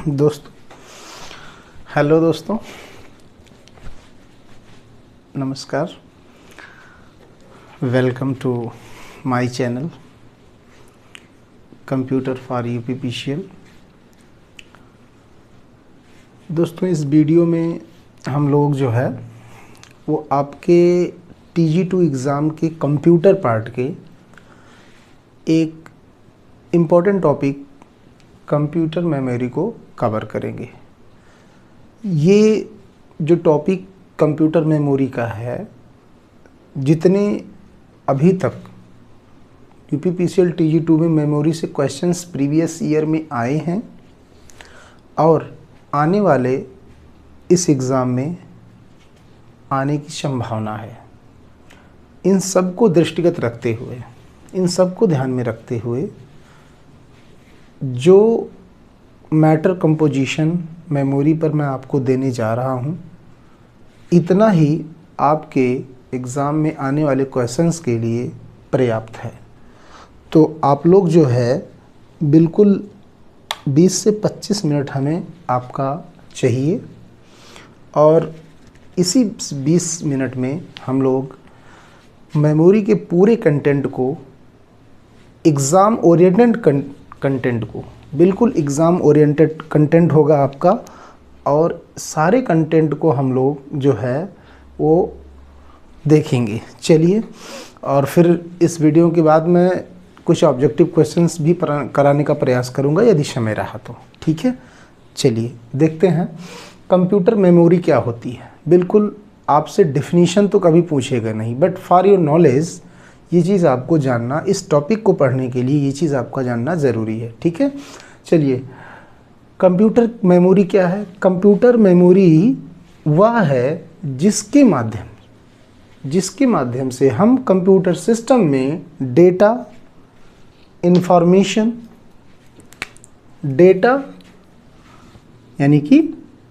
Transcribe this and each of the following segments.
दोस्तों, हेलो दोस्तों, नमस्कार। Welcome to my channel computer for UPPCL. दोस्तों, इस वीडियो में हम लोग जो है वो आपके TG2 एग्ज़ाम के कंप्यूटर पार्ट के एक इम्पॉर्टेंट टॉपिक कंप्यूटर मेमोरी को कवर करेंगे। ये जो टॉपिक कंप्यूटर मेमोरी का है, जितने अभी तक यूपीपीसीएल TG2 में मेमोरी से क्वेश्चंस प्रीवियस ईयर में आए हैं और आने वाले इस एग्ज़ाम में आने की संभावना है, इन सब को दृष्टिगत रखते हुए, इन सब को ध्यान में रखते हुए जो मैटर कंपोजिशन मेमोरी पर मैं आपको देने जा रहा हूँ, इतना ही आपके एग्ज़ाम में आने वाले क्वेश्चंस के लिए पर्याप्त है। तो आप लोग जो है बिल्कुल 20 से 25 मिनट हमें आपका चाहिए और इसी 20 मिनट में हम लोग मेमोरी के पूरे कंटेंट को, एग्ज़ाम ओरिएंटेड कंटेंट को, बिल्कुल एग्ज़ाम ओरिएंटेड कंटेंट होगा आपका, और सारे कंटेंट को हम लोग जो है वो देखेंगे। चलिए, और फिर इस वीडियो के बाद मैं कुछ ऑब्जेक्टिव क्वेश्चंस भी कराने का प्रयास करूंगा यदि समय रहा तो। ठीक है, चलिए देखते हैं कंप्यूटर मेमोरी क्या होती है। बिल्कुल आपसे डेफिनेशन तो कभी पूछेगा नहीं, बट फॉर योर नॉलेज ये चीज़ आपको जानना, इस टॉपिक को पढ़ने के लिए ये चीज़ आपका जानना ज़रूरी है। ठीक है, चलिए, कंप्यूटर मेमोरी क्या है? कंप्यूटर मेमोरी वह है जिसके माध्यम से हम कंप्यूटर सिस्टम में डेटा, डेटा यानी कि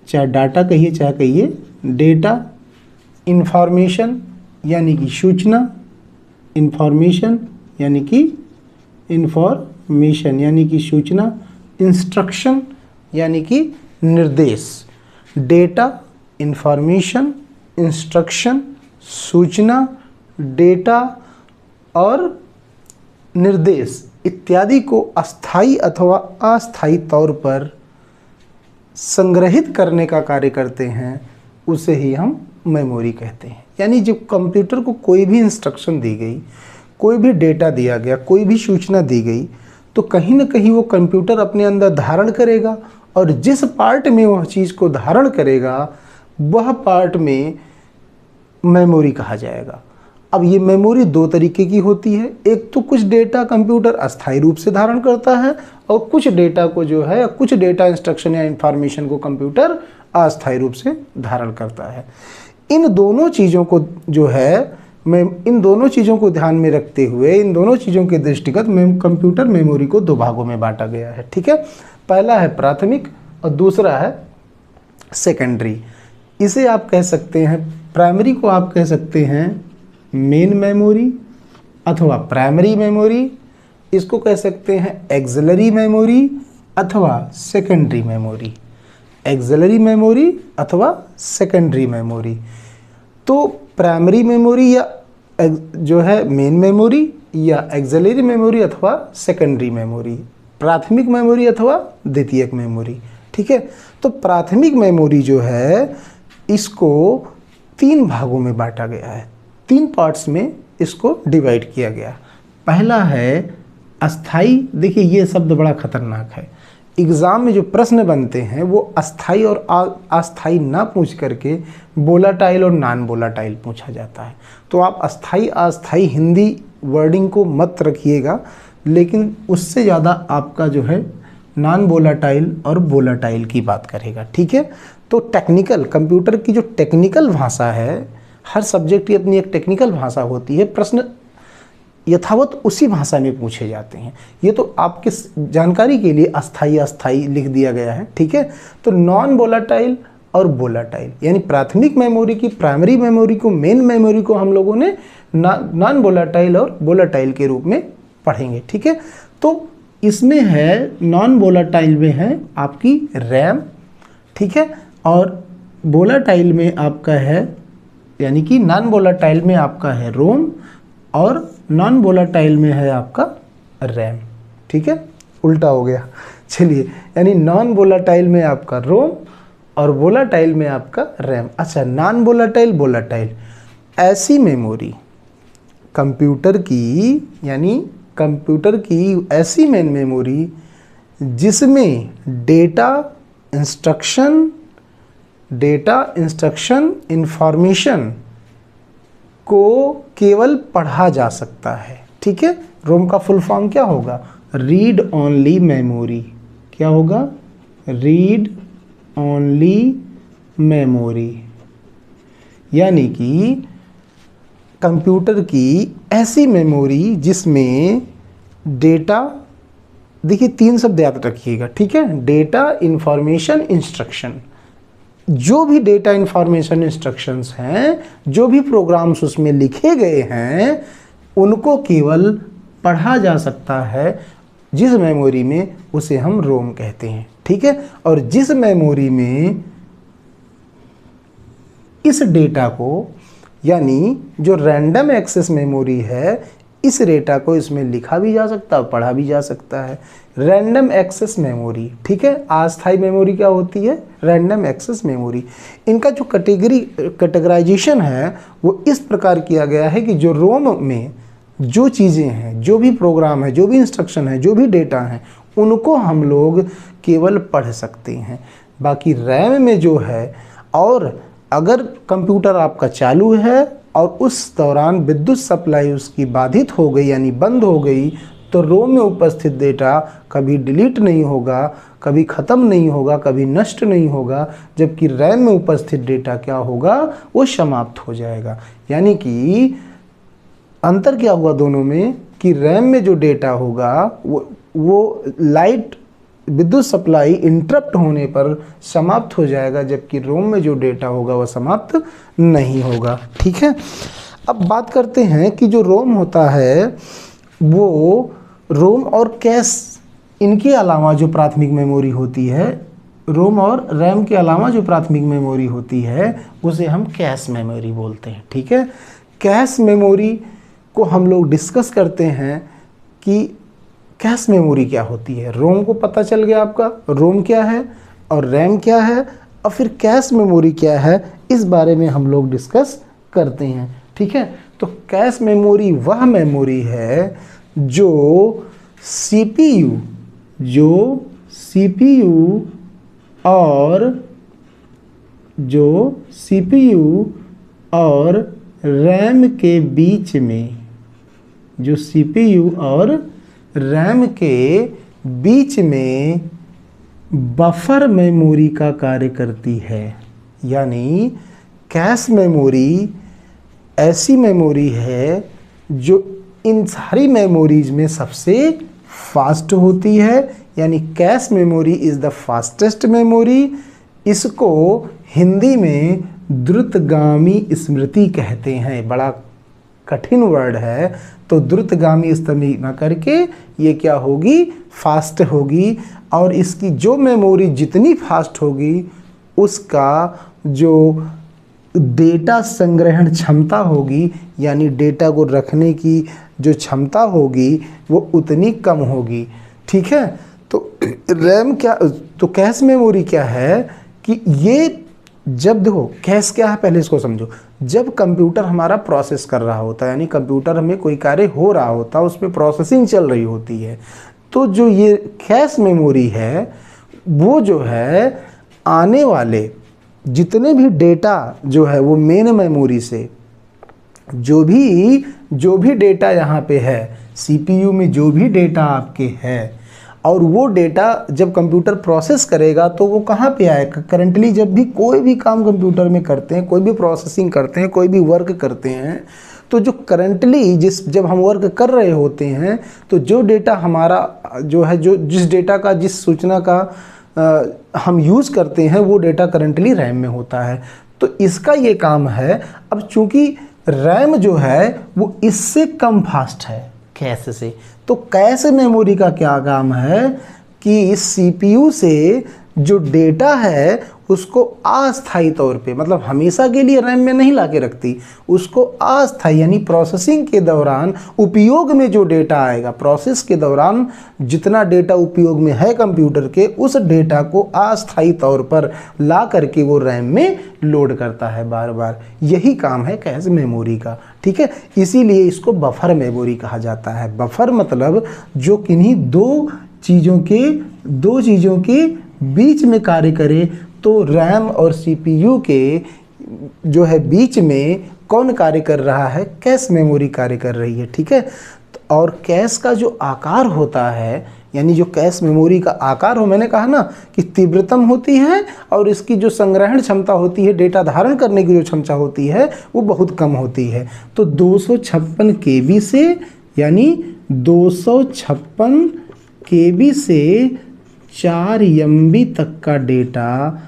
चाहे डाटा कहिए चाहे कहिए डेटा, इंफॉर्मेशन यानी कि सूचना, इंफॉर्मेशन यानी कि सूचना, इंस्ट्रक्शन यानी कि निर्देश। डेटा, इंफॉर्मेशन, इंस्ट्रक्शन, सूचना, डेटा और निर्देश इत्यादि को अस्थाई अथवा अस्थाई तौर पर संग्रहित करने का कार्य करते हैं, उसे ही हम मेमोरी कहते हैं। यानी जब कंप्यूटर को कोई भी इंस्ट्रक्शन दी गई, कोई भी डेटा दिया गया, कोई भी सूचना दी गई, तो कहीं ना कहीं वो कंप्यूटर अपने अंदर धारण करेगा और जिस पार्ट में वह चीज़ को धारण करेगा वह पार्ट में मेमोरी कहा जाएगा। अब ये मेमोरी दो तरीके की होती है। एक तो कुछ डेटा कंप्यूटर अस्थायी रूप से धारण करता है और कुछ डेटा को जो है, कुछ डेटा, इंस्ट्रक्शन या इंफॉर्मेशन को कंप्यूटर अस्थायी रूप से धारण करता है। इन दोनों चीज़ों को जो है, इन दोनों चीज़ों को ध्यान में रखते हुए, इन दोनों चीज़ों के दृष्टिगत कंप्यूटर मेमोरी को दो भागों में बांटा गया है। ठीक है, पहला है प्राथमिक और दूसरा है सेकेंडरी। इसे आप कह सकते हैं, प्राइमरी को आप कह सकते हैं मेन मेमोरी अथवा प्राइमरी मेमोरी, इसको कह सकते हैं एक्सिलरी मेमोरी अथवा सेकेंडरी मेमोरी। एक्सिलरी मेमोरी अथवा सेकेंडरी मेमोरी। तो प्राइमरी मेमोरी या जो है मेन मेमोरी, या एक्सिलरी मेमोरी अथवा सेकेंडरी मेमोरी, प्राथमिक मेमोरी अथवा द्वितीयक मेमोरी। ठीक है, तो प्राथमिक मेमोरी जो है इसको 3 भागों में बांटा गया है, 3 पार्ट्स में इसको डिवाइड किया गया। पहला है अस्थाई। देखिए, ये शब्द बड़ा खतरनाक है। एग्ज़ाम में जो प्रश्न बनते हैं वो अस्थाई और अस्थाई ना पूछ करके वोलाटाइल और नॉन वोलाटाइल पूछा जाता है। तो आप अस्थाई अस्थाई हिंदी वर्डिंग को मत रखिएगा, लेकिन उससे ज़्यादा आपका जो है नॉन वोलाटाइल और वोलाटाइल की बात करेगा। ठीक है, तो टेक्निकल, कंप्यूटर की जो टेक्निकल भाषा है, हर सब्जेक्ट की अपनी एक टेक्निकल भाषा होती है, प्रश्न यथावत उसी भाषा में पूछे जाते हैं। ये तो आपके जानकारी के लिए अस्थाई अस्थाई लिख दिया गया है। ठीक है, तो नॉन वोलाटाइल और वोलाटाइल, यानी प्राथमिक मेमोरी की प्राइमरी मेमोरी को, मेन मेमोरी को हम लोगों ने नॉन वोलाटाइल और वोलाटाइल के रूप में पढ़ेंगे। ठीक है, तो इसमें है नॉन वोलाटाइल में है आपकी रैम, ठीक है, और वोलाटाइल में आपका है, यानी कि नॉन वोलाटाइल में आपका है रोम और नॉन वोलाटाइल में है आपका रैम, ठीक है, उल्टा हो गया। चलिए, यानी नॉन वोलाटाइल में आपका रोम और वोलाटाइल में आपका रैम। अच्छा, नॉन वोलाटाइल, वोलाटाइल, ऐसी मेमोरी कंप्यूटर की, यानी कंप्यूटर की ऐसी मेन मेमोरी जिसमें डेटा इंस्ट्रक्शन इंफॉर्मेशन को केवल पढ़ा जा सकता है, ठीक है। रोम का फुल फॉर्म क्या होगा? Read only memory. क्या होगा? रीड ओनली मेमोरी, यानी कि कंप्यूटर की ऐसी मेमोरी जिसमें डेटा, देखिए 3 शब्द याद रखिएगा, ठीक है, डेटा, इंफॉर्मेशन, इंस्ट्रक्शन। जो भी डेटा, इंफॉर्मेशन, इंस्ट्रक्शंस हैं, जो भी प्रोग्राम्स उसमें लिखे गए हैं, उनको केवल पढ़ा जा सकता है जिस मेमोरी में, उसे हम रोम कहते हैं, ठीक है। और जिस मेमोरी में इस डेटा को, यानी जो रैंडम एक्सेस मेमोरी है, इस डेटा को इसमें लिखा भी जा सकता है, पढ़ा भी जा सकता है। रैंडम एक्सेस मेमोरी, ठीक है। अस्थायी मेमोरी क्या होती है? Random access memory. इनका जो कैटेगराइजेशन है वो इस प्रकार किया गया है कि जो रोम में जो चीज़ें हैं, जो भी प्रोग्राम है, जो भी इंस्ट्रक्शन है, जो भी डेटा है, उनको हम लोग केवल पढ़ सकते हैं। बाकी रैम में जो है, और अगर कंप्यूटर आपका चालू है और उस दौरान विद्युत सप्लाई उसकी बाधित हो गई, यानी बंद हो गई, तो रोम में उपस्थित डेटा कभी डिलीट नहीं होगा, कभी ख़त्म नहीं होगा, कभी नष्ट नहीं होगा, जबकि रैम में उपस्थित डेटा क्या होगा? वो समाप्त हो जाएगा। यानी कि अंतर क्या हुआ दोनों में कि रैम में जो डेटा होगा वो लाइट, विद्युत सप्लाई इंटरप्ट होने पर समाप्त हो जाएगा, जबकि रोम में जो डेटा होगा वह समाप्त नहीं होगा, ठीक है। अब बात करते हैं कि जो रोम होता है वो रोम और कैश, इनके अलावा जो प्राथमिक मेमोरी होती है, रोम और रैम के अलावा जो प्राथमिक मेमोरी होती है उसे हम कैश मेमोरी बोलते हैं, ठीक है। कैश मेमोरी को हम लोग डिस्कस करते हैं कि कैश मेमोरी क्या होती है। रोम को पता चल गया आपका, रोम क्या है और रैम क्या है, और फिर कैश मेमोरी क्या है, इस बारे में हम लोग डिस्कस करते हैं, ठीक है। तो कैश मेमोरी वह मेमोरी है जो सीपीयू और रैम के बीच में, जो सीपीयू और रैम के बीच में बफर मेमोरी का कार्य करती है। यानी कैश मेमोरी ऐसी मेमोरी है जो इन सारी मेमोरीज में सबसे फास्ट होती है, यानी cache memory is the fastest memory. इसको हिंदी में द्रुतगामी स्मृति कहते हैं। बड़ा कठिन वर्ड है, तो द्रुतगामी इस्तेमाल न करके ये क्या होगी? फास्ट होगी। और इसकी जो मेमोरी जितनी फास्ट होगी उसका जो डेटा संग्रहण क्षमता होगी, यानी डेटा को रखने की जो क्षमता होगी वो उतनी कम होगी, ठीक है। तो रैम क्या, तो कैश मेमोरी क्या है कि ये जब देखो कैश क्या है पहले इसको समझो। जब कंप्यूटर हमारा प्रोसेस कर रहा होता है, यानी कंप्यूटर हमें कोई कार्य हो रहा होता है, उसमें प्रोसेसिंग चल रही होती है, तो जो ये कैश मेमोरी है वो जो है आने वाले जितने भी डेटा जो है वो मेन मेमोरी से जो भी डेटा यहाँ पे है सीपीयू में, जो भी डेटा आपके है, और वो डेटा जब कंप्यूटर प्रोसेस करेगा तो वो कहाँ पे आएगा? करंटली जब भी कोई भी काम कंप्यूटर में करते हैं, कोई भी प्रोसेसिंग करते हैं, कोई भी वर्क करते हैं, तो जो करंटली जब हम वर्क कर रहे होते हैं तो जो डेटा हमारा जो है, जो जिस डेटा का, जिस सूचना का हम यूज़ करते हैं वो डेटा करंटली रैम में होता है। तो इसका ये काम है। अब चूंकि रैम जो है वो इससे कम फास्ट है, कैश से। तो कैश मेमोरी का क्या काम है कि इस सीपीयू से जो डेटा है उसको अस्थायी तौर पे, मतलब हमेशा के लिए रैम में नहीं ला के रखती, उसको अस्थायी यानी प्रोसेसिंग के दौरान उपयोग में जो डेटा आएगा, प्रोसेस के दौरान जितना डेटा उपयोग में है कंप्यूटर के, उस डेटा को अस्थायी तौर पर ला करके वो रैम में लोड करता है बार बार। यही काम है कैश मेमोरी का, ठीक है। इसीलिए इसको बफर मेमोरी कहा जाता है। बफर मतलब जो किन्हीं दो चीज़ों के बीच में कार्य करे। तो रैम और सीपीयू के जो है बीच में कौन कार्य कर रहा है? कैश मेमोरी कार्य कर रही है, ठीक है। और कैश का जो आकार होता है, यानी जो कैश मेमोरी का आकार हो, मैंने कहा ना कि तीव्रतम होती है और इसकी जो संग्रहण क्षमता होती है, डेटा धारण करने की जो क्षमता होती है, वो बहुत कम होती है। तो 256 KB से, यानी 256 KB से 4 MB तक का डेटा,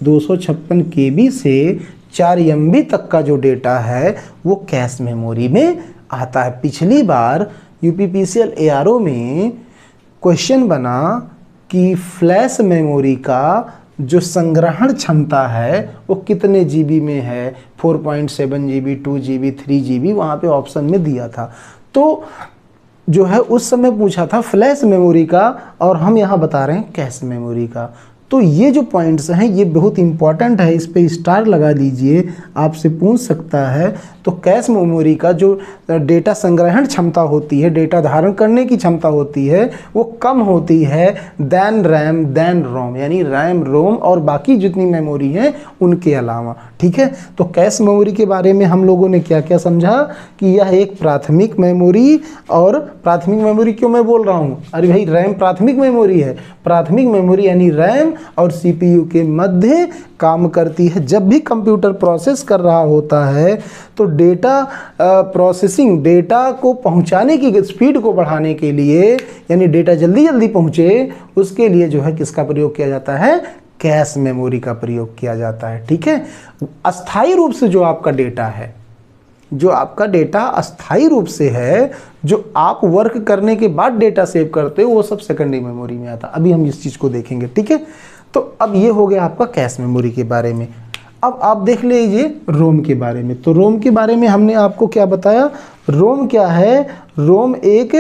256 KB से 4 MB तक का जो डेटा है वो कैश मेमोरी में आता है। पिछली बार यूपीपीसीएल एआरओ में क्वेश्चन बना कि फ्लैश मेमोरी का जो संग्रहण क्षमता है वो कितने जीबी में है, 4.7 GB, 2 GB, 3 GB, वहाँ पे ऑप्शन में दिया था। तो जो है उस समय पूछा था फ्लैश मेमोरी का, और हम यहाँ बता रहे हैं कैश मेमोरी का। तो ये जो पॉइंट्स हैं ये बहुत इंपॉर्टेंट है, इस पे स्टार लगा दीजिए, आपसे पूछ सकता है। तो कैश मेमोरी का जो डेटा संग्रहण क्षमता होती है, डेटा धारण करने की क्षमता होती है, वो कम होती है देन रैम देन रोम, यानी रैम, रोम और बाकी जितनी मेमोरी हैं उनके अलावा, ठीक है। तो कैश मेमोरी के बारे में हम लोगों ने क्या क्या समझा कि यह एक प्राथमिक मेमोरी, और प्राथमिक मेमोरी क्यों मैं बोल रहा हूँ? अरे भाई रैम प्राथमिक मेमोरी है। प्राथमिक मेमोरी यानी रैम और सीपीयू के मध्य काम करती है। जब भी कंप्यूटर प्रोसेस कर रहा होता है तो डेटा प्रोसेसिंग, डेटा को पहुंचाने की स्पीड को बढ़ाने के लिए, यानी डेटा जल्दी जल्दी पहुंचे, उसके लिए जो है किसका प्रयोग किया जाता है? कैश मेमोरी का प्रयोग किया जाता है, ठीक है। अस्थायी रूप से जो आपका डेटा है, जो आपका डेटा अस्थायी रूप से है, जो आप वर्क करने के बाद डेटा सेव करते हो, वो सब सेकेंडरी मेमोरी में आता है। अभी हम इस चीज़ को देखेंगे, ठीक है। तो अब ये हो गया आपका कैश मेमोरी के बारे में। अब आप देख लीजिए रोम के बारे में। तो रोम के बारे में हमने आपको क्या बताया? रोम क्या है? रोम एक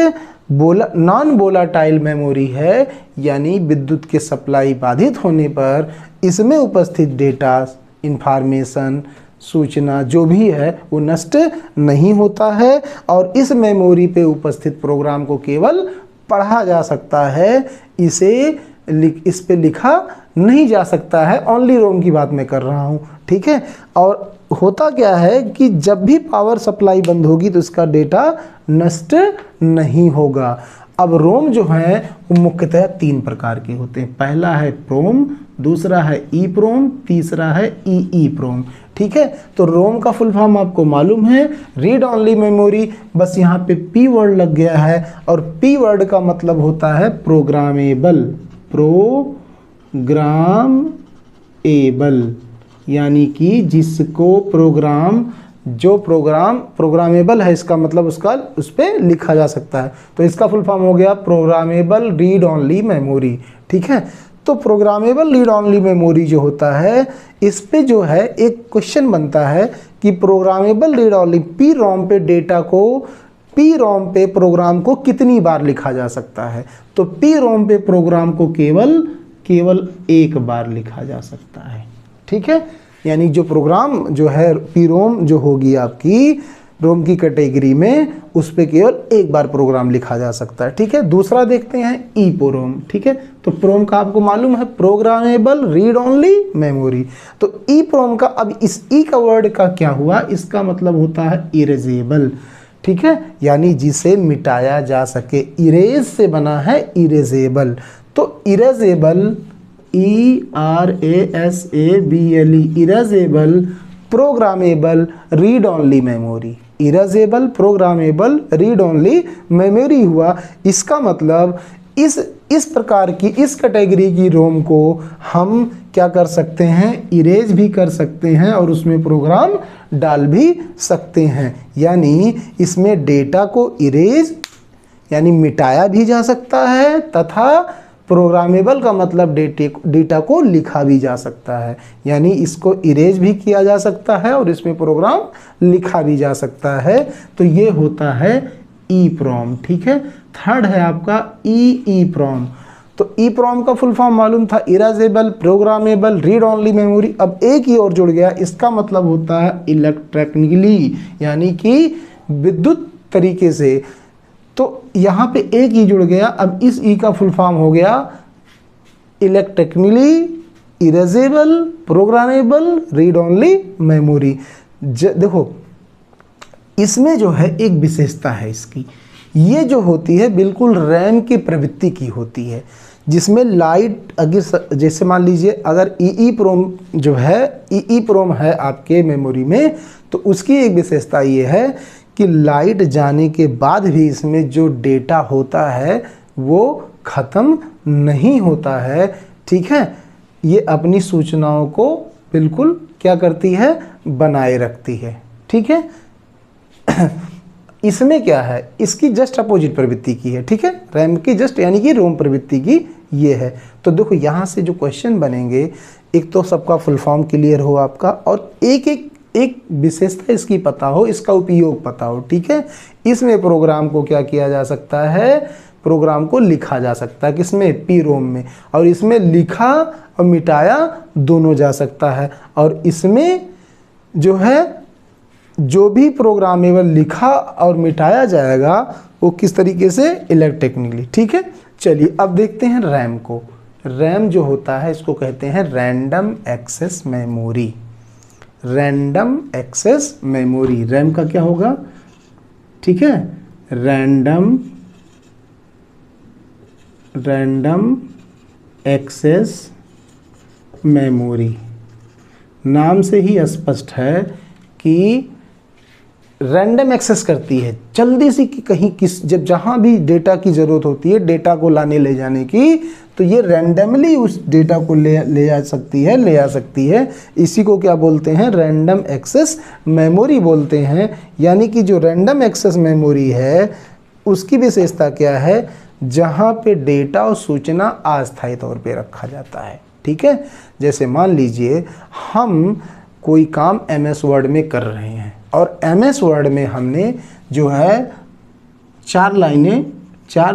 नॉन वोलाटाइल मेमोरी है, यानी विद्युत के सप्लाई बाधित होने पर इसमें उपस्थित डेटा, इंफॉर्मेशन, सूचना जो भी है वो नष्ट नहीं होता है, और इस मेमोरी पे उपस्थित प्रोग्राम को केवल पढ़ा जा सकता है, इस पे लिखा नहीं जा सकता है। ओनली रोम की बात मैं कर रहा हूँ, ठीक है। और होता क्या है कि जब भी पावर सप्लाई बंद होगी तो इसका डेटा नष्ट नहीं होगा। अब रोम जो है वो मुख्यतः 3 प्रकार के होते हैं। पहला है प्रोम, दूसरा है ई प्रोम, तीसरा है ई प्रोम, ठीक है। तो रोम का फुल फॉर्म आपको मालूम है, रीड ओनली मेमोरी, बस यहाँ पे पी वर्ड लग गया है, और पी वर्ड का मतलब होता है प्रोग्रामेबल, प्रोग्रामेबल, यानी कि जिसको जो प्रोग्राम प्रोग्रामेबल है, इसका मतलब उस पर लिखा जा सकता है। तो इसका फुल फॉर्म हो गया प्रोग्रामेबल रीड ओनली मेमोरी, ठीक है। तो प्रोग्रामेबल रीड ओनली मेमोरी जो होता है, इस पे जो है एक क्वेश्चन बनता है कि programmable read only P ROM पे डेटा को, पी रोम पे प्रोग्राम को कितनी बार लिखा जा सकता है? तो पी रोम पे प्रोग्राम को केवल एक बार लिखा जा सकता है, ठीक है। यानी जो प्रोग्राम जो है पी रोम जो होगी आपकी रोम की कैटेगरी में, उस पे केवल एक बार प्रोग्राम लिखा जा सकता है, ठीक है। दूसरा देखते हैं ई प्रोम, ठीक है। तो प्रोम का आपको मालूम है प्रोग्रामेबल रीड ओनली मेमोरी। तो ई प्रोम का, अब इस ई का वर्ड का क्या हुआ? इसका मतलब होता है इरेजेबल, ठीक है, यानी जिसे मिटाया जा सके। इरेज से बना है इरेजेबल। तो erasable, ERASABLE, erasable programmable read only memory, erasable programmable read only memory हुआ। इसका मतलब इस इस प्रकार की, इस कैटेगरी की रोम को हम क्या कर सकते हैं, इरेज भी कर सकते हैं और उसमें प्रोग्राम डाल भी सकते हैं। यानी इसमें डेटा को इरेज यानी मिटाया भी जा सकता है तथा प्रोग्रामेबल का मतलब डेटा को लिखा भी जा सकता है। यानी इसको इरेज भी किया जा सकता है और इसमें प्रोग्राम लिखा भी जा सकता है। तो ये होता है EEPROM। ठीक है, थर्ड है आपका EEPROM। तो EEPROM का फुल फॉर्म मालूम था, erasable programmable read only memory. अब एक ही और जुड़ गया, इसका मतलब होता है इलेक्ट्रिकली, यानी कि विद्युत तरीके से। तो यहाँ पे एक ही जुड़ गया। अब इस ई का फुल फॉर्म हो गया electrically erasable programmable read only memory. देखो इसमें जो है एक विशेषता है इसकी, ये जो होती है बिल्कुल रैम की प्रवृत्ति की होती है, जिसमें लाइट अगर जैसे मान लीजिए अगर EEPROM जो है, EEPROM है आपके मेमोरी में, तो उसकी एक विशेषता ये है कि लाइट जाने के बाद भी इसमें जो डेटा होता है वो ख़त्म नहीं होता है। ठीक है, ये अपनी सूचनाओं को बिल्कुल क्या करती है, बनाए रखती है। ठीक है, इसमें क्या है, इसकी जस्ट अपोजिट प्रवृत्ति की है। ठीक है, रैम की जस्ट यानी कि रोम प्रवृत्ति की ये है। तो देखो यहाँ से जो क्वेश्चन बनेंगे, एक तो सबका फुल फॉर्म क्लियर हो आपका और एक विशेषता इसकी पता हो, इसका उपयोग पता हो। ठीक है, इसमें प्रोग्राम को क्या किया जा सकता है, प्रोग्राम को लिखा जा सकता है किसमें, PROM में। और इसमें लिखा और मिटाया दोनों जा सकता है। और इसमें जो है जो भी प्रोग्रामेबल लिखा और मिटाया जाएगा वो किस तरीके से, इलेक्ट्रिकली। ठीक है, चलिए अब देखते हैं रैम को। रैम जो होता है इसको कहते हैं random access memory. Random access memory, RAM का क्या होगा, ठीक है, रैंडम एक्सेस मेमोरी। नाम से ही स्पष्ट है कि रैंडम एक्सेस करती है, जल्दी से कि कहीं जब जहाँ भी डेटा की ज़रूरत होती है डेटा को लाने ले जाने की, तो ये रैंडमली उस डेटा को ले आ सकती है। इसी को क्या बोलते हैं, रैंडम एक्सेस मेमोरी बोलते हैं। यानी कि जो रैंडम एक्सेस मेमोरी है उसकी विशेषता क्या है, जहाँ पे डेटा और सूचना अस्थायी तौर पे रखा जाता है। ठीक है, जैसे मान लीजिए हम कोई काम MS वर्ड में कर रहे हैं और MS वर्ड में हमने जो है चार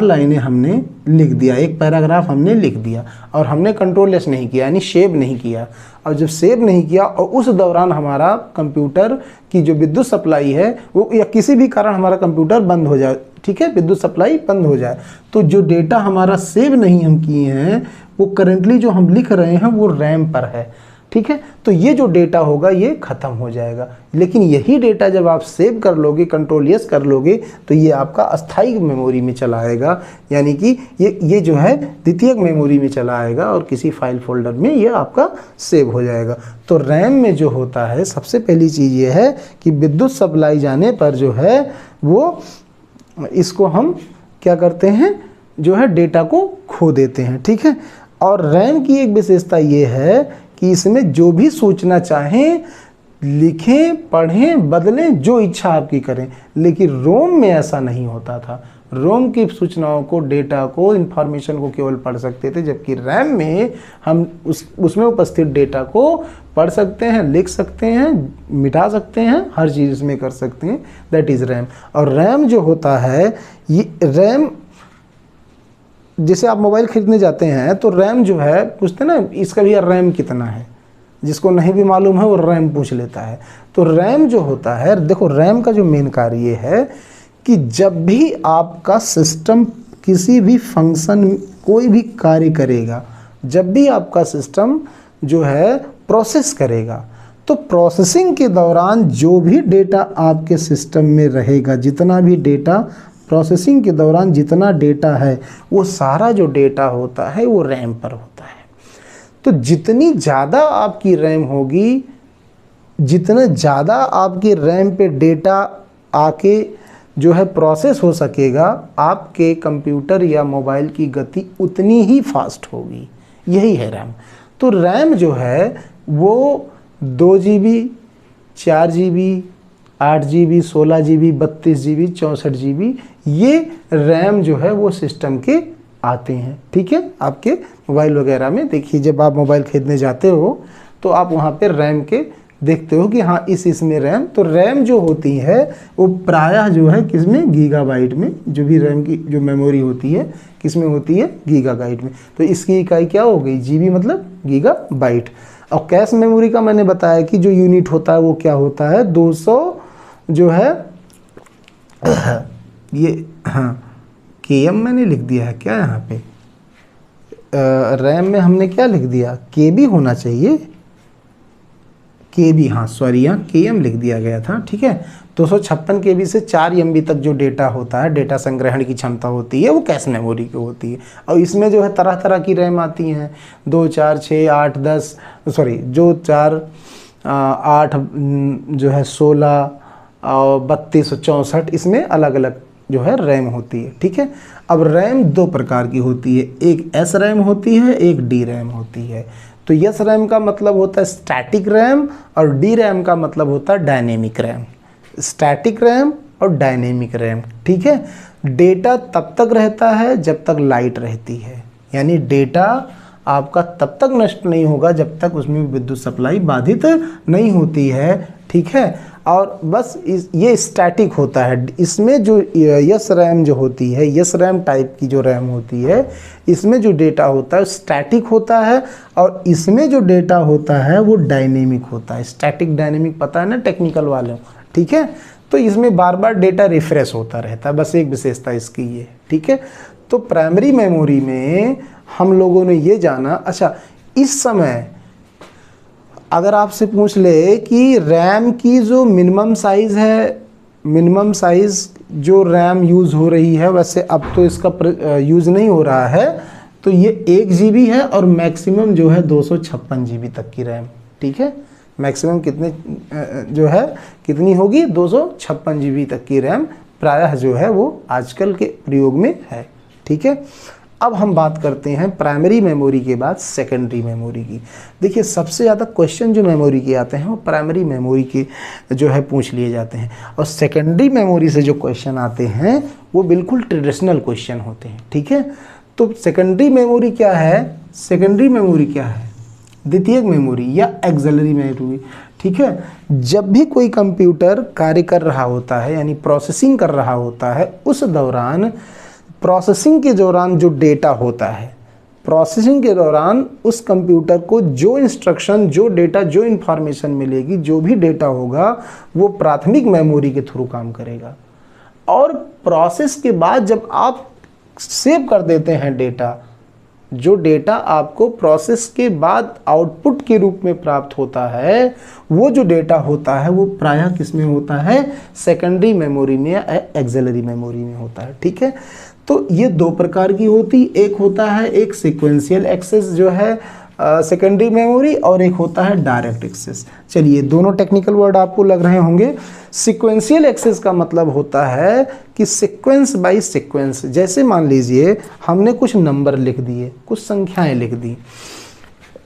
लाइनें हमने लिख दिया, एक पैराग्राफ हमने लिख दिया और हमने कंट्रोल एस नहीं किया, यानी सेव नहीं किया। और जब सेव नहीं किया और उस दौरान हमारा कंप्यूटर की जो विद्युत सप्लाई है वो, या किसी भी कारण हमारा कंप्यूटर बंद हो जाए, ठीक है, विद्युत सप्लाई बंद हो जाए, तो जो डेटा हमारा सेव नहीं हम किए हैं वो करेंटली जो हम लिख रहे हैं वो रैम पर है। ठीक है, तो ये जो डेटा होगा ये ख़त्म हो जाएगा। लेकिन यही डेटा जब आप सेव कर लोगे, कंट्रोल यस कर लोगे, तो ये आपका अस्थायी मेमोरी में चला आएगा, यानी कि ये जो है द्वितीयक मेमोरी में चला आएगा और किसी फाइल फोल्डर में ये आपका सेव हो जाएगा। तो रैम में जो होता है सबसे पहली चीज़ ये है कि विद्युत सप्लाई जाने पर जो है वो इसको हम क्या करते हैं, जो है डेटा को खो देते हैं। ठीक है, और रैम की एक विशेषता ये है कि इसमें जो भी सूचना चाहें लिखें, पढ़ें, बदलें, जो इच्छा आपकी करें। लेकिन रोम में ऐसा नहीं होता था। रोम की सूचनाओं को, डेटा को, इंफॉर्मेशन को केवल पढ़ सकते थे, जबकि रैम में हम उसमें उपस्थित डेटा को पढ़ सकते हैं, लिख सकते हैं, मिटा सकते हैं, हर चीज़ इसमें कर सकते हैं। That is RAM. और रैम जो होता है, ये रैम जैसे आप मोबाइल खरीदने जाते हैं तो रैम जो है पूछते हैं ना, इसका भी रैम कितना है, जिसको नहीं भी मालूम है वो रैम पूछ लेता है। तो रैम जो होता है, देखो रैम का जो मेन कार्य ये है कि जब भी आपका सिस्टम किसी भी फंक्शन, कोई भी कार्य करेगा, जब भी आपका सिस्टम जो है प्रोसेस करेगा, तो प्रोसेसिंग के दौरान जो भी डेटा आपके सिस्टम में रहेगा, जितना भी डेटा प्रोसेसिंग के दौरान जितना डेटा है वो सारा जो डेटा होता है वो रैम पर होता है। तो जितनी ज़्यादा आपकी रैम होगी, जितना ज़्यादा आपकी रैम पे डेटा आके जो है प्रोसेस हो सकेगा, आपके कंप्यूटर या मोबाइल की गति उतनी ही फास्ट होगी। यही है रैम। तो रैम जो है वो 2 GB, 4 GB, 8 GB, 16 GB, 32 GB, 64 GB, ये रैम जो है वो सिस्टम के आते हैं। ठीक है, आपके मोबाइल वगैरह में देखिए, जब आप मोबाइल खरीदने जाते हो तो आप वहाँ पे रैम के देखते हो कि हाँ इसमें रैम, तो रैम जो होती है वो प्रायः जो है किसमें, गीगाबाइट में, जो भी रैम की जो मेमोरी होती है किसमें होती है, गीगाबाइट में। तो इसकी इकाई क्या हो गई, जीबी मतलब गीगाबाइट। और कैश मेमोरी का मैंने बताया कि जो यूनिट होता है वो क्या होता है, 200 जो है ये, हाँ केएम मैंने लिख दिया है क्या यहाँ पे, रैम में हमने क्या लिख दिया, केबी होना चाहिए, केबी, हाँ सॉरी यहाँ केएम लिख दिया गया था। ठीक है, 256 केबी से 4 एमबी तक जो डेटा होता है, डेटा संग्रहण की क्षमता होती है, वो कैश मेमोरी की होती है। और इसमें जो है तरह तरह की रैम आती हैं, 2, 4, 6, 8, 10, सॉरी जो 4, 8 जो है 16 और 32, 64, इसमें अलग अलग जो है रैम होती है। ठीक है, अब रैम 2 प्रकार की होती है, एक एस रैम होती है, एक डी रैम होती है। तो एस रैम का मतलब होता है स्टैटिक रैम और डी रैम का मतलब होता है डायनेमिक रैम। स्टैटिक रैम और डायनेमिक रैम। ठीक है, डेटा तब तक रहता है जब तक लाइट रहती है, यानी डेटा आपका तब तक नष्ट नहीं होगा जब तक उसमें विद्युत सप्लाई बाधित नहीं होती है। ठीक है, और बस ये स्टैटिक होता है। इसमें जो यस रैम जो होती है, यस रैम टाइप की जो रैम होती है, इसमें जो डेटा होता है स्टैटिक होता है, और इसमें जो डेटा होता है वो डायनेमिक होता है। स्टैटिक डायनेमिक पता है ना टेक्निकल वाले। ठीक है, तो इसमें बार बार डेटा रिफ्रेश होता रहता है, बस एक विशेषता इसकी ये। ठीक है, तो प्राइमरी मेमोरी में हम लोगों ने ये जाना। अच्छा, इस समय अगर आपसे पूछ ले कि रैम की जो मिनिमम साइज़ है, मिनिमम साइज़ जो रैम यूज़ हो रही है, वैसे अब तो इसका यूज़ नहीं हो रहा है, तो ये 1 GB है, और मैक्सिमम जो है 256 GB तक की रैम। ठीक है, मैक्सिमम कितने जो है कितनी होगी, 256 GB तक की रैम प्रायः जो है वो आजकल के प्रयोग में है। ठीक है, अब हम बात करते हैं प्राइमरी मेमोरी के बाद सेकेंडरी मेमोरी की। देखिए, सबसे ज़्यादा क्वेश्चन जो मेमोरी के आते हैं वो प्राइमरी मेमोरी के जो है पूछ लिए जाते हैं, और सेकेंडरी मेमोरी से जो क्वेश्चन आते हैं वो बिल्कुल ट्रेडिशनल क्वेश्चन होते हैं। ठीक है, तो सेकेंडरी मेमोरी क्या है, सेकेंडरी मेमोरी क्या है, द्वितीयक मेमोरी या एक्सिलरी मेमोरी। ठीक है, जब भी कोई कंप्यूटर कार्य कर रहा होता है, यानी प्रोसेसिंग कर रहा होता है, उस दौरान प्रोसेसिंग के दौरान जो डेटा होता है, प्रोसेसिंग के दौरान उस कंप्यूटर को जो इंस्ट्रक्शन, जो डेटा, जो इन्फॉर्मेशन मिलेगी, जो भी डेटा होगा, वो प्राथमिक मेमोरी के थ्रू काम करेगा। और प्रोसेस के बाद जब आप सेव कर देते हैं डेटा, जो डेटा आपको प्रोसेस के बाद आउटपुट के रूप में प्राप्त होता है, वो जो डेटा होता है वो प्रायः किस में होता है, सेकेंडरी मेमोरी में या एक्सिलरी मेमोरी में होता है। ठीक है, तो ये 2 प्रकार की होती, एक होता है एक सीक्वेंशियल एक्सेस जो है सेकेंडरी मेमोरी, और एक होता है डायरेक्ट एक्सेस। चलिए, दोनों टेक्निकल वर्ड आपको लग रहे होंगे। सीक्वेंशियल एक्सेस का मतलब होता है कि सीक्वेंस बाय सीक्वेंस, जैसे मान लीजिए हमने कुछ नंबर लिख दिए, कुछ संख्याएं लिख दी,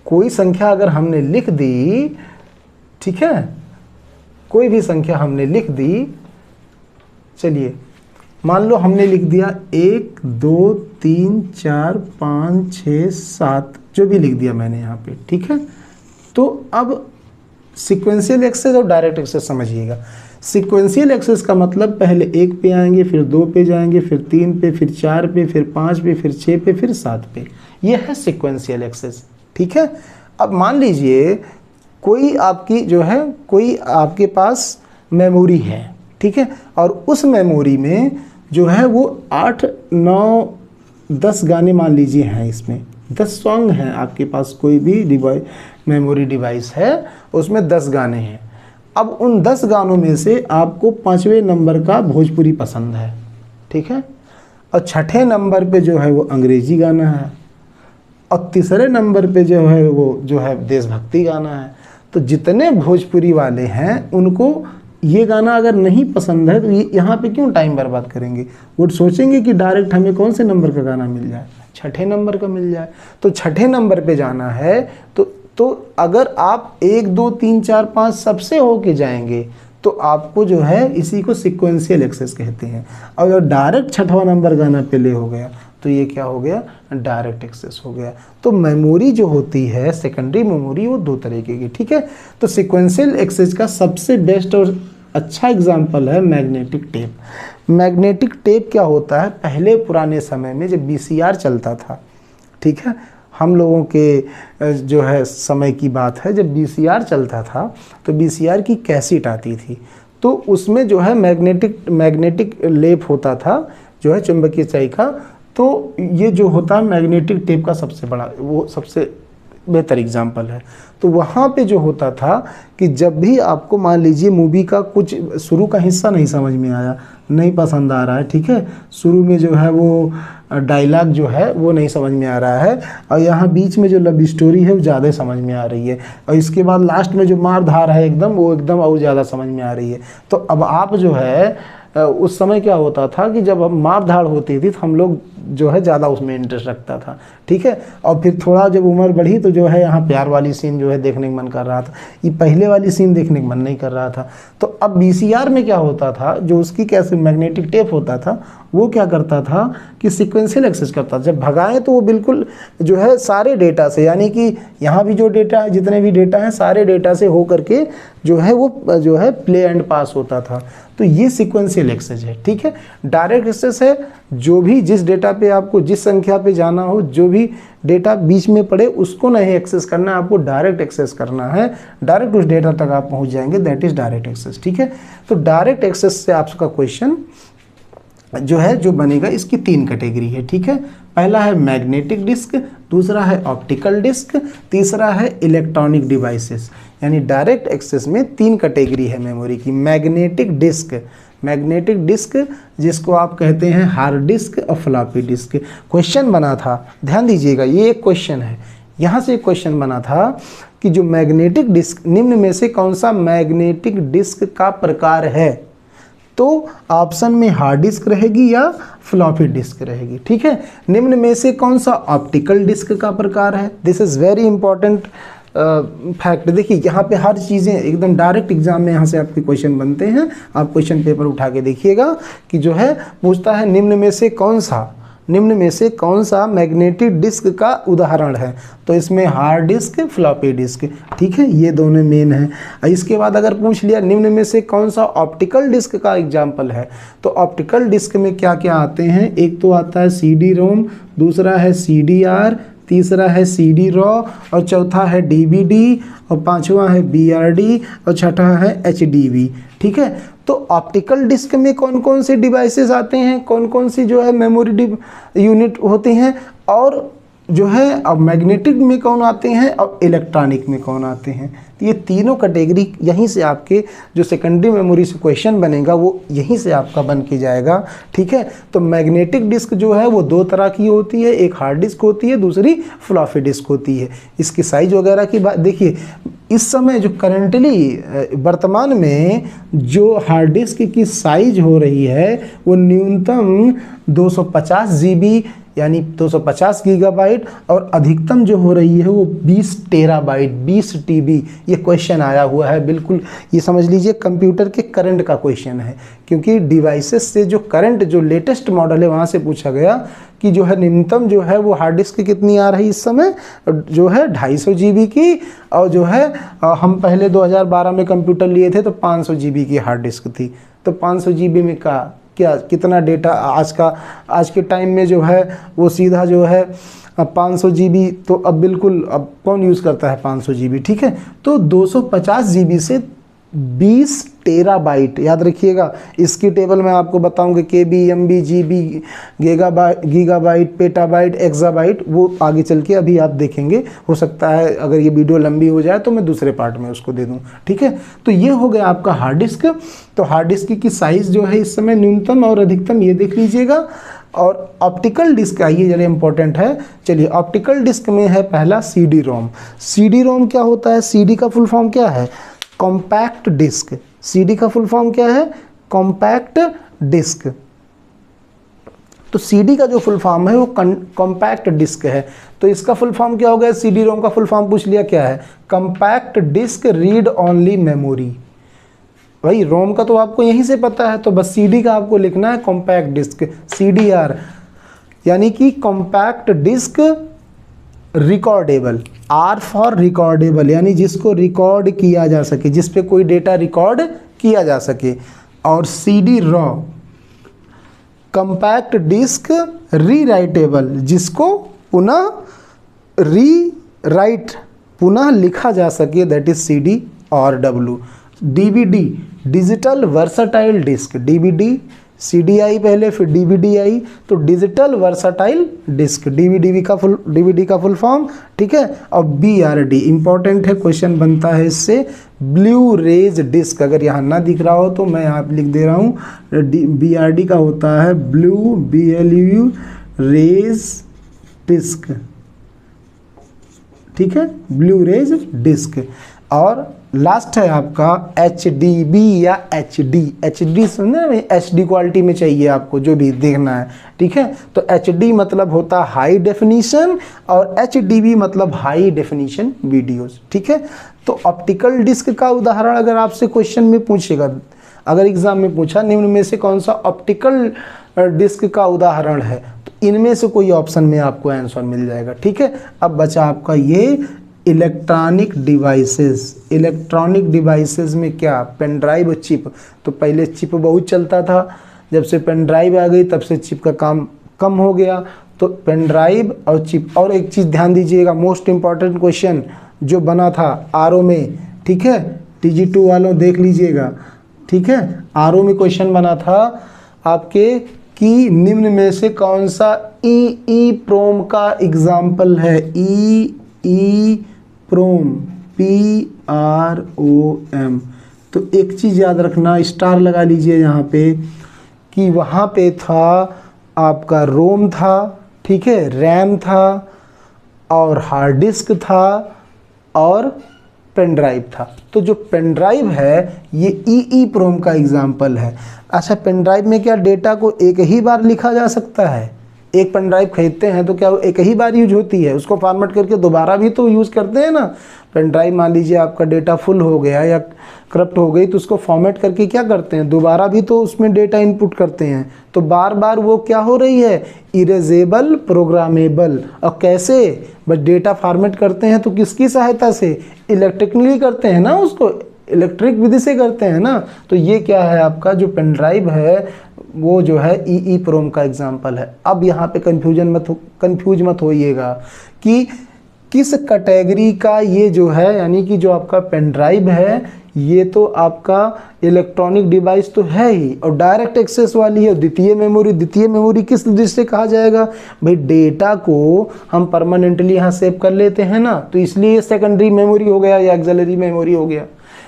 कोई संख्या अगर हमने लिख दी, ठीक है, कोई भी संख्या हमने लिख दी, चलिए मान लो हमने लिख दिया 1, 2, 3, 4, 5, 6, 7, जो भी लिख दिया मैंने यहाँ पे। ठीक है, तो अब सीक्वेंशियल एक्सेस और डायरेक्ट एक्सेस समझिएगा। सीक्वेंशियल एक्सेस का मतलब पहले 1 पे आएंगे, फिर 2 पे जाएंगे, फिर 3 पे, फिर 4 पे, फिर 5 पे, फिर 6 पे, फिर 7 पे। ये है सीक्वेंशियल एक्सेस। ठीक है, अब मान लीजिए कोई आपकी जो है, कोई आपके पास मेमोरी है, ठीक है, और उस मेमोरी में जो है वो 8, 9, 10 गाने मान लीजिए हैं, इसमें 10 सॉन्ग हैं आपके पास, कोई भी मेमोरी डिवाइस है, उसमें 10 गाने हैं। अब उन 10 गानों में से आपको 5वें नंबर का भोजपुरी पसंद है, ठीक है, और 6ठे नंबर पे जो है वो अंग्रेजी गाना है, और 3रे नंबर पे जो है वो जो है देशभक्ति गाना है। तो जितने भोजपुरी वाले हैं उनको ये गाना अगर नहीं पसंद है तो ये यहाँ पे क्यों टाइम बर्बाद करेंगे, वो सोचेंगे कि डायरेक्ट हमें कौन से नंबर का गाना मिल जाए, छठे नंबर का मिल जाए। तो छठे नंबर पे जाना है तो अगर आप 1 2 3 4 5 सबसे होके जाएंगे तो आपको जो है इसी को सिक्वेंशियल एक्सेस कहते हैं। अगर डायरेक्ट छठवां नंबर गाना प्ले हो गया तो ये क्या हो गया, डायरेक्ट एक्सेस हो गया। तो मेमोरी जो होती है सेकेंडरी मेमोरी वो 2 तरीके की, ठीक है। तो सिक्वेंशियल एक्सेस का सबसे बेस्ट और अच्छा एग्जाम्पल है मैग्नेटिक टेप। मैग्नेटिक टेप क्या होता है, पहले पुराने समय में जब VCR चलता था, ठीक है, हम लोगों के जो है समय की बात है, जब VCR चलता था तो VCR की कैसेट आती थी, तो उसमें जो है मैग्नेटिक लेप होता था जो है चुंबकीय चाई का। तो ये जो होता है मैग्नेटिक टेप का सबसे बड़ा, वो सबसे बेहतर एग्जाम्पल है। तो वहाँ पे जो होता था कि जब भी आपको मान लीजिए मूवी का कुछ शुरू का हिस्सा नहीं समझ में आया, नहीं पसंद आ रहा है, ठीक है, शुरू में जो है वो डायलॉग जो है वो नहीं समझ में आ रहा है, और यहाँ बीच में जो लव स्टोरी है वो ज़्यादा समझ में आ रही है, और इसके बाद लास्ट में जो मार धार है एकदम वो एकदम और ज़्यादा समझ में आ रही है। तो अब आप जो है उस समय क्या होता था कि जब मार धाड़ होती थी तो हम लोग जो है ज़्यादा उसमें इंटरेस्ट रखता था, ठीक है। और फिर थोड़ा जब उम्र बढ़ी तो जो है यहाँ प्यार वाली सीन जो है देखने का मन कर रहा था, ये पहले वाली सीन देखने का मन नहीं कर रहा था। तो अब VCR में क्या होता था, जो उसकी कैसे मैग्नेटिक टेप होता था वो क्या करता था कि सिक्वेंशियल एक्सेस करता था। जब भगाएं तो वो बिल्कुल जो है सारे डेटा से, यानी कि यहाँ भी जो डेटा है, जितने भी डेटा हैं सारे डेटा से हो करके जो है वो जो है प्ले एंड पास होता था। तो ये सिक्वेंशियल एक्सेस है, ठीक है। डायरेक्ट एक्सेस है, जो भी जिस डेटा पे आपको जिस संख्या पे जाना हो, जो भी डेटा बीच में पड़े उसको नहीं एक्सेस करना है, आपको डायरेक्ट एक्सेस करना है, डायरेक्ट उस डेटा तक आप पहुंच जाएंगे, दैट इज डायरेक्ट एक्सेस, ठीक है। तो डायरेक्ट एक्सेस से आपका क्वेश्चन जो है जो बनेगा, इसकी 3 कैटेगरी है, ठीक है। पहला है मैग्नेटिक डिस्क, दूसरा है ऑप्टिकल डिस्क, तीसरा है इलेक्ट्रॉनिक डिवाइसेस। यानी डायरेक्ट एक्सेस में 3 कैटेगरी है मेमोरी की। मैग्नेटिक डिस्क जिसको आप कहते हैं हार्ड डिस्क और फ्लॉपी डिस्क। क्वेश्चन बना था, ध्यान दीजिएगा, ये एक क्वेश्चन है, यहाँ से एक क्वेश्चन बना था कि जो मैग्नेटिक डिस्क, निम्न में से कौन सा मैग्नेटिक डिस्क का प्रकार है। तो ऑप्शन में हार्ड डिस्क रहेगी या फ्लॉपी डिस्क रहेगी, ठीक है। निम्न में से कौन सा ऑप्टिकल डिस्क का प्रकार है। This is very important fact. देखिए यहाँ पे हर चीज़ें एकदम डायरेक्ट एग्जाम में यहाँ से आपके क्वेश्चन बनते हैं। आप क्वेश्चन पेपर उठा के देखिएगा कि जो है पूछता है निम्न में से कौन सा मैग्नेटिक डिस्क का उदाहरण है। तो इसमें हार्ड डिस्क, फ्लॉपी डिस्क, ठीक है, ये दोनों मेन हैं। इसके बाद अगर पूछ लिया निम्न में से कौन सा ऑप्टिकल डिस्क का एग्जाम्पल है, तो ऑप्टिकल डिस्क में क्या क्या आते हैं। एक तो आता है CD-ROM, दूसरा है CDR, तीसरा है CD-RAW और चौथा है DVD और पांचवा है BRD और छठा है HDV, ठीक है। तो ऑप्टिकल डिस्क में कौन कौन से डिवाइसेस आते हैं, कौन कौन सी जो है मेमोरी यूनिट होती हैं, और जो है अब मैग्नेटिक में कौन आते हैं और इलेक्ट्रॉनिक में कौन आते हैं। तो ये तीनों कैटेगरी यहीं से आपके जो सेकेंडरी मेमोरी से क्वेश्चन बनेगा वो यहीं से आपका बन के जाएगा, ठीक है। तो मैग्नेटिक डिस्क जो है वो 2 तरह की होती है, एक हार्ड डिस्क होती है, दूसरी फ्लॉपी डिस्क होती है। इसकी साइज वगैरह की बात देखिए, इस समय जो करंटली वर्तमान में जो हार्ड डिस्क की साइज हो रही है वो न्यूनतम 250 GB यानी 250 गीगाबाइट और अधिकतम जो हो रही है वो 20 टेराबाइट 20 TB। ये क्वेश्चन आया हुआ है, बिल्कुल ये समझ लीजिए कंप्यूटर के करंट का क्वेश्चन है, क्योंकि डिवाइसेस से जो करंट जो लेटेस्ट मॉडल है वहाँ से पूछा गया कि जो है न्यूनतम जो है वो हार्ड डिस्क कितनी आ रही इस समय, जो है 250 GB की, और जो है हम पहले 2012 में कंप्यूटर लिए थे तो 500 GB की हार्ड डिस्क थी। तो 500 GB में क्या कितना डेटा आज के टाइम में जो है वो सीधा जो है 500 GB, तो अब बिल्कुल अब कौन यूज़ करता है 500 GB, ठीक है। तो 250 GB से 20 टेराबाइट, याद रखिएगा। इसकी टेबल मैं आपको बताऊंगा, KB, MB, GB, gigabyte, petabyte, exabyte, वो आगे चल के अभी आप देखेंगे। हो सकता है अगर ये वीडियो लंबी हो जाए तो मैं दूसरे पार्ट में उसको दे दूं, ठीक है। तो ये हो गया आपका हार्ड डिस्क। तो हार्ड डिस्क की साइज़ जो है इस समय न्यूनतम और अधिकतम ये देख लीजिएगा। और ऑप्टिकल डिस्क आइए जरा इंपॉर्टेंट है। चलिए ऑप्टिकल डिस्क में है पहला CD-ROM। CD-ROM क्या होता है, CD का फुल फॉर्म क्या है, कॉम्पैक्ट डिस्क। सीडी का फुल फॉर्म क्या है? Compact disc. तो सीडी का जो फुल फॉर्म है वो कॉम्पैक्ट डिस्क है। तो इसका फुल फॉर्म क्या हो गया? सीडी रोम का फुल फॉर्म पूछ लिया, क्या है? Compact disc read only memory. भाई रोम का तो आपको यहीं से पता है, तो बस सीडी का आपको लिखना है कॉम्पैक्ट डिस्क, सीडीआर, यानी कि compact disc recordable. R for recordable, यानी जिसको रिकॉर्ड किया जा सके, जिस पे कोई डेटा रिकॉर्ड किया जा सके। और CD raw, compact disc rewritable, जिसको पुनः रीराइट, पुनः लिखा जा सके, दैट इज सीडी और W. DVD, digital versatile disc. DVD, CD आई पहले, फिर डीवीडी आई, तो डिजिटल वर्सटाइल डिस्क, डीवीडी का फुल फॉर्म, ठीक है। और बीआरडी इंपॉर्टेंट है, क्वेश्चन बनता है इससे, ब्लू रेज डिस्क। अगर यहाँ ना दिख रहा हो तो मैं यहाँ लिख दे रहा हूँ, बीआरडी का होता है ब्लू, BLU रेज डिस्क, ठीक है, ब्लू रेज डिस्क। और लास्ट है आपका HDB या HD समझे ना, HD क्वालिटी में चाहिए आपको जो भी देखना है, ठीक है। तो HD मतलब होता है हाई डेफिनीशन और HDB मतलब हाई डेफिनीशन वीडियोस, ठीक है। तो ऑप्टिकल डिस्क का उदाहरण अगर आपसे क्वेश्चन में पूछेगा, अगर एग्जाम में पूछा निम्न में से कौन सा ऑप्टिकल डिस्क का उदाहरण है, तो इनमें से कोई ऑप्शन में आपको आंसर मिल जाएगा, ठीक है। अब बचा आपका ये इलेक्ट्रॉनिक डिवाइसेस। इलेक्ट्रॉनिक डिवाइसेस में क्या? पेन ड्राइव और चिप। तो पहले चिप बहुत चलता था, जब से पेन ड्राइव आ गई तब से चिप का काम कम हो गया। तो पेन ड्राइव और चिप। और एक चीज़ ध्यान दीजिएगा, मोस्ट इम्पॉर्टेंट क्वेश्चन जो बना था आरओ में, ठीक है, TG2 वालों देख लीजिएगा, ठीक है। आरओ में क्वेश्चन बना था आपके कि निम्न में से कौन सा EEPROM का एग्जाम्पल है? EEPROM, PROM। तो एक चीज़ याद रखना, स्टार लगा लीजिए यहाँ पे, कि वहाँ पे था आपका रोम था, ठीक है, रैम था और हार्ड डिस्क था और पेन ड्राइव था। तो जो पेन ड्राइव है ये EEPROM का एग्जाम्पल है। अच्छा, पेन ड्राइव में क्या डेटा को एक ही बार लिखा जा सकता है? एक पेन ड्राइव खरीदते हैं तो क्या वो एक ही बार यूज होती है? उसको फॉर्मेट करके दोबारा भी तो यूज़ करते हैं ना। पेन ड्राइव मान लीजिए आपका डेटा फुल हो गया या करप्ट हो गई, तो उसको फॉर्मेट करके क्या करते हैं? दोबारा भी तो उसमें डेटा इनपुट करते हैं। तो बार बार वो क्या हो रही है? Erasable, programmable. और कैसे? बस डेटा फॉर्मेट करते हैं तो किसकी सहायता से? इलेक्ट्रिकली करते हैं ना, उसको इलेक्ट्रिक विधि से करते हैं ना। तो ये क्या है आपका जो पेन ड्राइव है वो जो है EEPROM का एग्जाम्पल है। अब यहाँ पे कंफ्यूज मत होइएगा कि किस कैटेगरी का ये जो है, यानी कि जो आपका पेन ड्राइव है ये तो आपका इलेक्ट्रॉनिक डिवाइस तो है ही और डायरेक्ट एक्सेस वाली है। द्वितीय मेमोरी किस दृष्टि से कहा जाएगा? भाई डेटा को हम परमानेंटली यहाँ सेव कर लेते हैं ना, तो इसलिए सेकेंडरी मेमोरी हो गया या एक्सिलरी मेमोरी हो गया।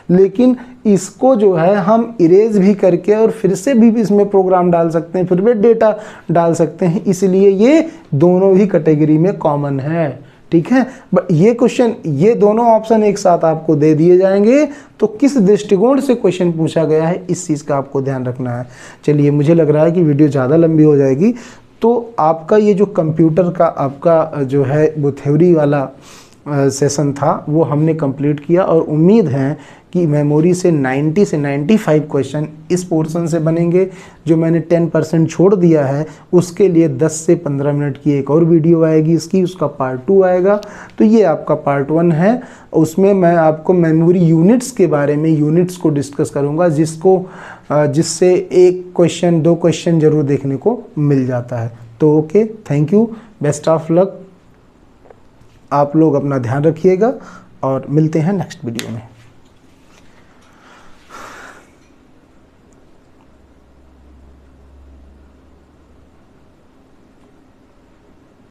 लेकिन इसको जो है हम इरेज भी करके और फिर से भी इसमें प्रोग्राम डाल सकते हैं, फिर भी डेटा डाल सकते हैं, इसलिए ये दोनों ही कैटेगरी में कॉमन है, ठीक है। बट ये क्वेश्चन, ये दोनों ऑप्शन एक साथ आपको दे दिए जाएंगे, तो किस दृष्टिकोण से क्वेश्चन पूछा गया है इस चीज़ का आपको ध्यान रखना है। चलिए, मुझे लग रहा है कि वीडियो ज़्यादा लंबी हो जाएगी, तो आपका ये जो कंप्यूटर का आपका जो है वो थ्योरी वाला सेशन था वो हमने कंप्लीट किया और उम्मीद है कि मेमोरी से 90 से 95 क्वेश्चन इस पोर्शन से बनेंगे। जो मैंने 10% छोड़ दिया है उसके लिए 10 से 15 मिनट की एक और वीडियो आएगी इसकी, उसका पार्ट 2 आएगा। तो ये आपका पार्ट 1 है, उसमें मैं आपको मेमोरी यूनिट्स के बारे में, यूनिट्स को डिस्कस करूँगा जिससे एक क्वेश्चन 2 क्वेश्चन ज़रूर देखने को मिल जाता है। तो okay, thank you, best of luck. आप लोग अपना ध्यान रखिएगा और मिलते हैं नेक्स्ट वीडियो में।